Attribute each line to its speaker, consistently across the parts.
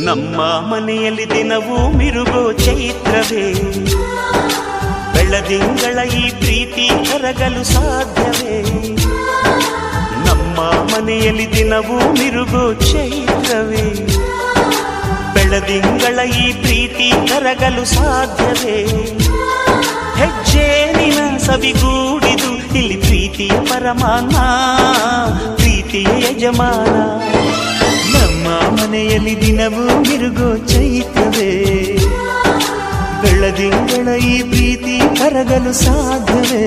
Speaker 1: ನಮ್ಮ ಮನೆಯಲ್ಲಿ ದಿನವೂ ಮಿರುಗೋ ಚೈತ್ರವೇ, ಬೆಳದಿಂಗಳ ಈ ಪ್ರೀತಿ ಕರಗಲು ಸಾಧ್ಯವೇ? ನಮ್ಮ ಮನೆಯಲ್ಲಿ ದಿನವೂ ಮಿರುಗೋ ಚೈತ್ರವೇ, ಬೆಳದಿಂಗಳ ಈ ಪ್ರೀತಿ ಕರಗಲು ಸಾಧ್ಯವೇ? ಹೆಜ್ಜೇನಿನ ಸವಿಗೂಡಿದು ಇಲ್ಲಿ ಪ್ರೀತಿಯ ಪರಮಾನ, ಪ್ರೀತಿಯ ಯಜಮಾನ. ನಮ್ಮ ಮನೆಯಲ್ಲಿ ದಿನವೂ ಮಿರುಗೋ ಚೈತ್ರವೇ, ಬೆಳದಿಂಗಳ ಈ ಪ್ರೀತಿ ಕರಗಲು ಸಾಧ್ಯವೇ?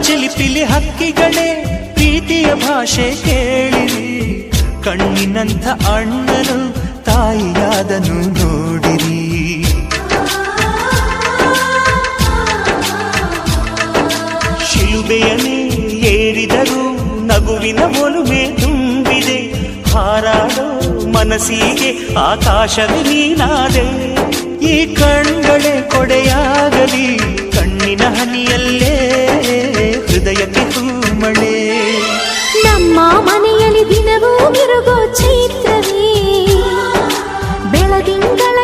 Speaker 1: ಚಿಲಿಪಿಲಿ ಹಕ್ಕಿಗಳೇ ಪ್ರೀತಿಯ ಭಾಷೆ ಕೇಳಿರಿ, ಕಣ್ಣಿನಂಥ ಅಣ್ಣನು ತಾಯಿಯಾದನು ನೋಡಿರಿ. ಶಿಲುಬೆಯನ್ನೇ ಏರಿದರೂ ನಗುವಿನ ಒಲುಮೆ ತುಂಬಿದೆ, ಹಾರಾಡೋ ಮನಸ್ಸಿಗೆ ಆಕಾಶವೇ ನೀನಾದೆ. ಈ ಕಣ್ಗಳೇ ಕೊಡೆಯಾಗಲಿ, ಕಣ್ಣಿನ ಹನಿಯಲ್ಲೇ ಹೃದಯಕ್ಕೆ ಹೂಮಳೆ.
Speaker 2: ನಮ್ಮ ಮನೆಯಲ್ಲಿ ದಿನವೂ ಮಿರುಗೋ ಚೈತ್ರವೇ, ಬೆಳದಿಂಗಳ